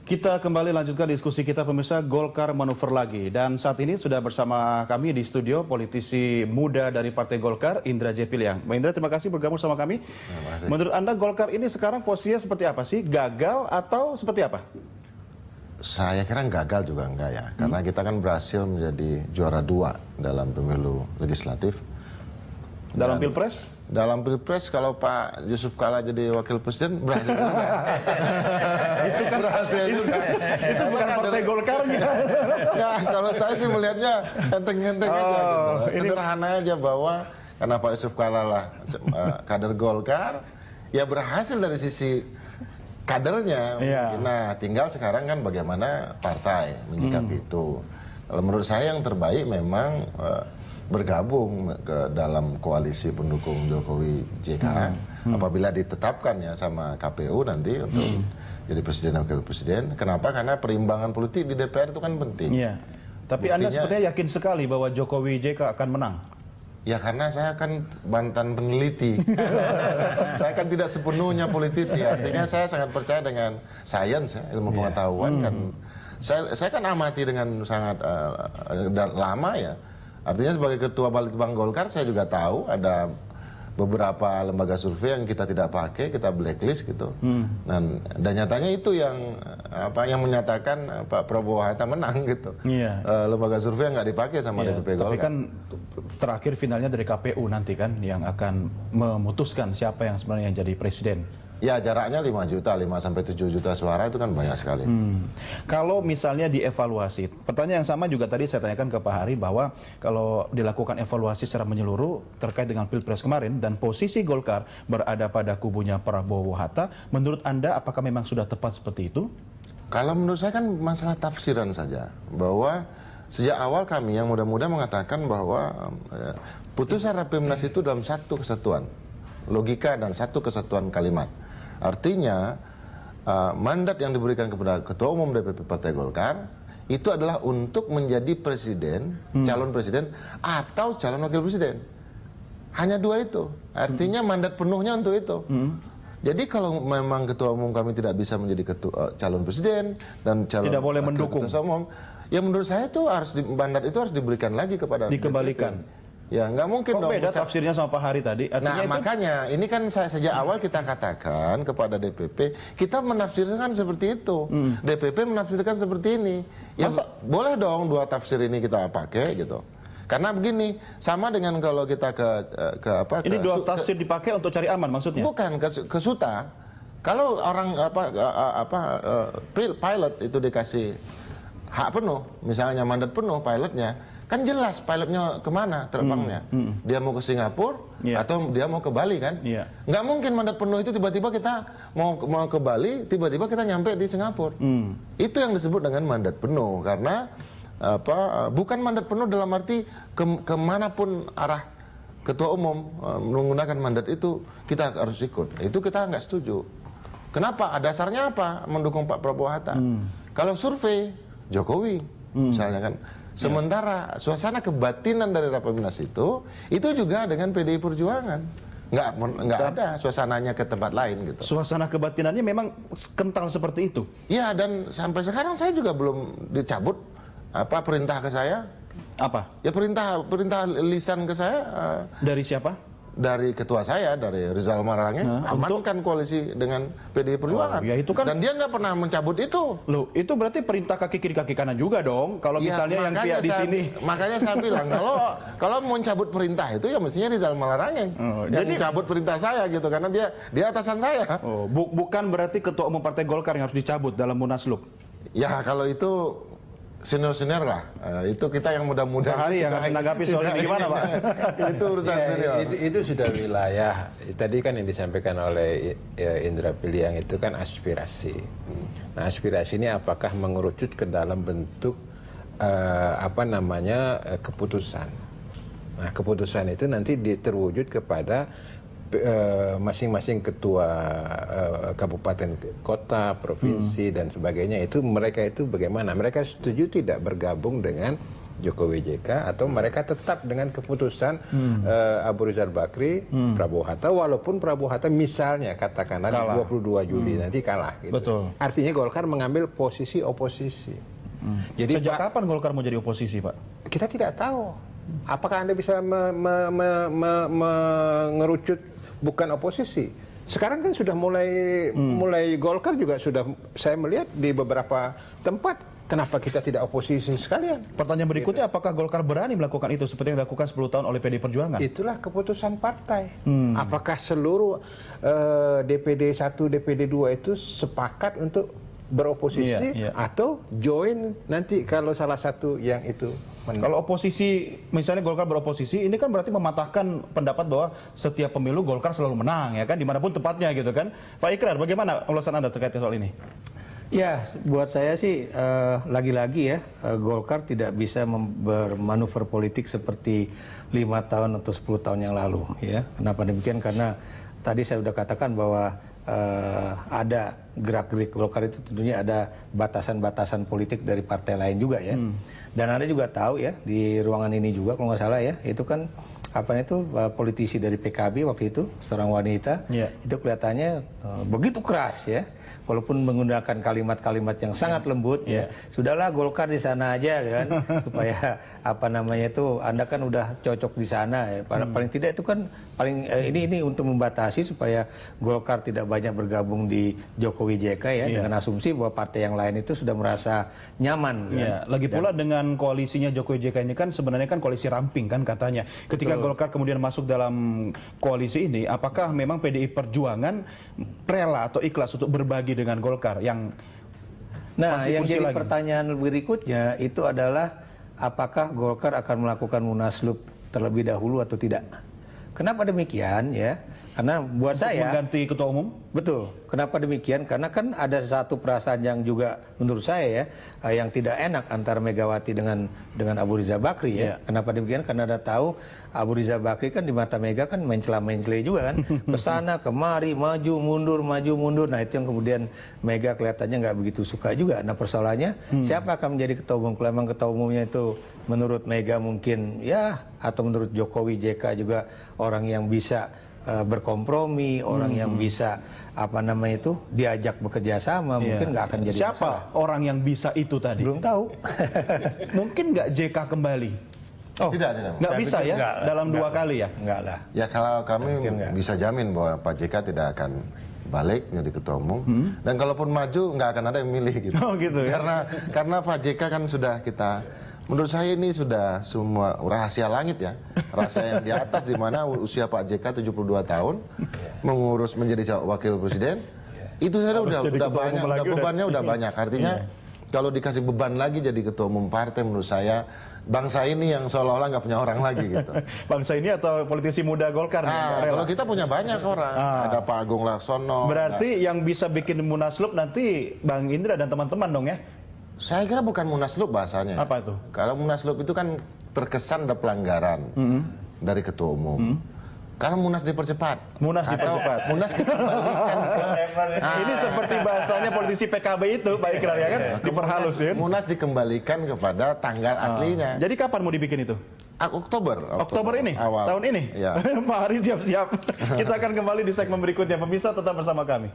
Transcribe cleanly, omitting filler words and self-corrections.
Kita kembali lanjutkan diskusi kita pemirsa Golkar manuver lagi. Dan saat ini sudah bersama kami di studio politisi muda dari Partai Golkar, Indra J. Piliang. Mbak Indra, terima kasih bergabung sama kami. Menurut Anda Golkar ini sekarang posisinya seperti apa sih? Gagal atau seperti apa? Saya kira gagal juga enggak ya. Karena kita kan berhasil menjadi juara 2 dalam pemilu legislatif. Dalam Pilpres? Dalam Pilpres kalau Pak Yusuf Kala jadi wakil presiden berhasil juga. Itu kan berhasil juga. Itu bukan Partai Golkarnya. Enggak, kalau saya sih melihatnya enteng-enteng aja gitu. Sederhana aja bahwa karena Pak Yusuf Kala lah kader Golkar, ya berhasil dari sisi kadernya. Nah, tinggal sekarang kan bagaimana partai menyikapi itu. Kalau menurut saya yang terbaik memang bergabung ke dalam koalisi pendukung Jokowi JK apabila ditetapkan ya sama KPU nanti untuk jadi presiden dan wakil presiden. Kenapa? Karena perimbangan politik di DPR itu kan penting. Iya. Tapi Anda sepertinya yakin sekali bahwa Jokowi JK akan menang. Ya karena saya kan mantan peneliti. Saya kan tidak sepenuhnya politisi. Artinya saya sangat percaya dengan sains, ilmu pengetahuan kan. Saya kan amati dengan sangat lama ya. Artinya sebagai ketua Balitbang Golkar saya juga tahu ada beberapa lembaga survei yang kita tidak pakai, kita blacklist gitu. Dan nyatanya itu yang menyatakan Pak Prabowo Hatta menang gitu. Lembaga survei yang nggak dipakai sama DPP Golkar. Tapi kan terakhir finalnya dari KPU nanti kan yang akan memutuskan siapa yang sebenarnya jadi presiden. Ya jaraknya 5 juta, 5 sampai 7 juta suara itu kan banyak sekali. Kalau misalnya dievaluasi, pertanyaan yang sama juga tadi saya tanyakan ke Pak Hari bahwa kalau dilakukan evaluasi secara menyeluruh terkait dengan Pilpres kemarin dan posisi Golkar berada pada kubunya Prabowo Hatta, menurut Anda apakah memang sudah tepat seperti itu? Kalau menurut saya kan masalah tafsiran saja, bahwa sejak awal kami yang muda-muda mengatakan bahwa putusan Rapimnas itu dalam satu kesatuan logika dan satu kesatuan kalimat. Artinya mandat yang diberikan kepada Ketua Umum DPP Partai Golkar itu adalah untuk menjadi presiden, calon presiden atau calon wakil presiden. Hanya dua itu. Artinya mandat penuhnya untuk itu. Jadi kalau memang Ketua Umum kami tidak bisa menjadi calon presiden dan calon tidak boleh mendukung Ketua Umum, ya menurut saya itu mandat itu harus diberikan lagi kepada dikembalikan. DPP. Ya nggak mungkin dong. Beda tafsirnya sama Pak Hari tadi. Artinya makanya ini kan sejak awal kita katakan kepada DPP, kita menafsirkan seperti itu. DPP menafsirkan seperti ini. Ya boleh dong dua tafsir ini kita pakai gitu. Karena begini, sama dengan kalau kita ini dua tafsir dipakai untuk cari aman maksudnya? Bukan ke Suta. Kalau orang pilot itu dikasih hak penuh, misalnya mandat penuh pilotnya, kan jelas pilotnya kemana terbangnya. Dia mau ke Singapura atau dia mau ke Bali kan? Nggak mungkin mandat penuh itu tiba-tiba kita mau ke Bali, tiba-tiba kita nyampe di Singapura. Itu yang disebut dengan mandat penuh. Karena bukan mandat penuh dalam arti kemanapun arah Ketua Umum menggunakan mandat itu kita harus ikut. Itu kita nggak setuju. Kenapa? Dasarnya apa mendukung Pak Prabowo Hatta? Kalau survei Jokowi misalnya kan. Sementara suasana kebatinan dari Rapimnas itu juga dengan PDI Perjuangan. Nggak ada suasananya ke tempat lain gitu. Suasana kebatinannya memang kental seperti itu? Ya, dan sampai sekarang saya juga belum dicabut perintah ke saya. Apa? Ya perintah lisan ke saya. Dari siapa? Dari ketua saya, dari Rizal Malarangeng, amankan koalisi dengan PDI Perjuangan. Ya itu kan, dan dia nggak pernah mencabut itu. Loh, itu berarti perintah kaki kiri kaki kanan juga dong. Kalau misalnya yang pihak di sini. Makanya saya bilang kalau mencabut perintah itu ya mestinya Rizal Malarangeng yang mencabut perintah saya gitu, karena dia atasan saya. Bukan berarti Ketua Umum Partai Golkar yang harus dicabut dalam Munaslup. Ya kalau itu senior lah, itu kita yang muda-muda. Hari yang akan menanggapi soal ini gimana Pak? Itu urusan senior. Itu sudah wilayah. Tadi kan yang disampaikan oleh Indra Piliang itu kan aspirasi. Nah aspirasi ini apakah mengerucut ke dalam bentuk keputusan. Nah keputusan itu nanti terwujud kepada masing-masing ketua kabupaten, kota, provinsi dan sebagainya. Itu mereka itu bagaimana? Mereka setuju tidak bergabung dengan Jokowi JK, atau mereka tetap dengan keputusan Abu Rizal Bakri, Prabowo Hatta, walaupun Prabowo Hatta misalnya katakanlah di 22 Juli nanti kalah. Gitu. Betul. Artinya Golkar mengambil posisi oposisi. Jadi sejak kapan Golkar mau jadi oposisi, Pak? Kita tidak tahu. Apakah Anda bisa mengerucut bukan oposisi? Sekarang kan sudah mulai Golkar juga sudah saya melihat di beberapa tempat. Kenapa kita tidak oposisi sekalian? Pertanyaan berikutnya, apakah Golkar berani melakukan itu seperti yang dilakukan 10 tahun oleh PDI Perjuangan? Itulah keputusan partai. Apakah seluruh DPD 1, DPD 2 itu sepakat untuk beroposisi atau join nanti kalau salah satu yang itu menang? Kalau oposisi, misalnya Golkar beroposisi, ini kan berarti mematahkan pendapat bahwa setiap pemilu Golkar selalu menang, ya kan, dimanapun tepatnya gitu kan. Pak Ikrar, bagaimana ulasan Anda terkait soal ini? Ya, buat saya sih lagi-lagi ya, Golkar tidak bisa bermanuver politik seperti 5 tahun atau 10 tahun yang lalu. Ya, kenapa demikian? Karena tadi saya sudah katakan bahwa ada gerak-gerik Golkar itu tentunya ada batasan-batasan politik dari partai lain juga ya. Dan Anda juga tahu ya, di ruangan ini juga kalau nggak salah ya, itu kan politisi dari PKB waktu itu, seorang wanita, itu kelihatannya begitu keras ya. Walaupun menggunakan kalimat-kalimat yang sangat lembut ya, sudahlah Golkar di sana aja kan, supaya Anda kan udah cocok di sana ya. Paling tidak itu kan ini untuk membatasi supaya Golkar tidak banyak bergabung di Jokowi JK ya, dengan asumsi bahwa partai yang lain itu sudah merasa nyaman kan. Lagi pula dengan koalisinya Jokowi JK ini kan sebenarnya kan koalisi ramping kan katanya. Ketika Golkar kemudian masuk dalam koalisi ini, apakah memang PDI Perjuangan rela atau ikhlas untuk berbagi dengan Golkar yang yang jadi pertanyaan berikutnya itu adalah apakah Golkar akan melakukan munaslup terlebih dahulu atau tidak? Kenapa demikian ya? Karena buat saya mengganti ketua umum? Betul. Kenapa demikian? Karena kan ada satu perasaan yang juga menurut saya ya, yang tidak enak antara Megawati dengan Abu Rizal Bakri ya. Kenapa demikian? Karena Anda tahu Abu Rizal Bakri kan di mata Mega kan mencela-mencela juga kan. Kesana kemari, maju mundur. Nah itu yang kemudian Mega kelihatannya nggak begitu suka juga. Nah persoalannya siapa akan menjadi ketua umum? Kalau memang ketua umumnya itu menurut Mega mungkin ya, atau menurut Jokowi JK juga orang yang bisa berkompromi, orang yang bisa diajak bekerja sama, mungkin nggak akan jadi siapa masalah. Orang yang bisa itu tadi? Belum tahu. Mungkin nggak JK kembali? Tidak. Nggak bisa ya? Dalam 2 kali ya? Nggak lah. Ya kalau kami bisa jamin bahwa Pak JK tidak akan balik menjadi ketua umum, dan kalaupun maju nggak akan ada yang milih gitu. Oh gitu ya? Karena Pak JK kan sudah menurut saya ini sudah semua rahasia langit ya, rahasia yang di atas, di mana usia Pak JK 72 tahun mengurus menjadi wakil presiden, itu saya udah banyak, bebannya udah banyak. Artinya kalau dikasih beban lagi jadi ketua umum partai, menurut saya bangsa ini yang seolah-olah nggak punya orang lagi gitu. Bangsa ini atau politisi muda Golkar? Kalau kita punya banyak orang, ada Pak Agung Laksono. Berarti yang bisa bikin munaslup nanti Bang Indra dan teman-teman dong ya? Saya kira bukan munaslup bahasanya. Apa itu? Kalau munaslup itu kan terkesan ada pelanggaran dari ketua umum. Kalau Munas dipercepat. Munas dipercepat. Munas dikembalikan ini seperti bahasanya politisi PKB itu, Pak Ikrar ya kan? Diperhalus ya. Munas dikembalikan kepada tanggal aslinya. Jadi kapan mau dibikin itu? Oktober ini? Awal. Tahun ini? Ya. Pak Hari siap-siap. Kita akan kembali di segmen berikutnya. Pemirsa tetap bersama kami.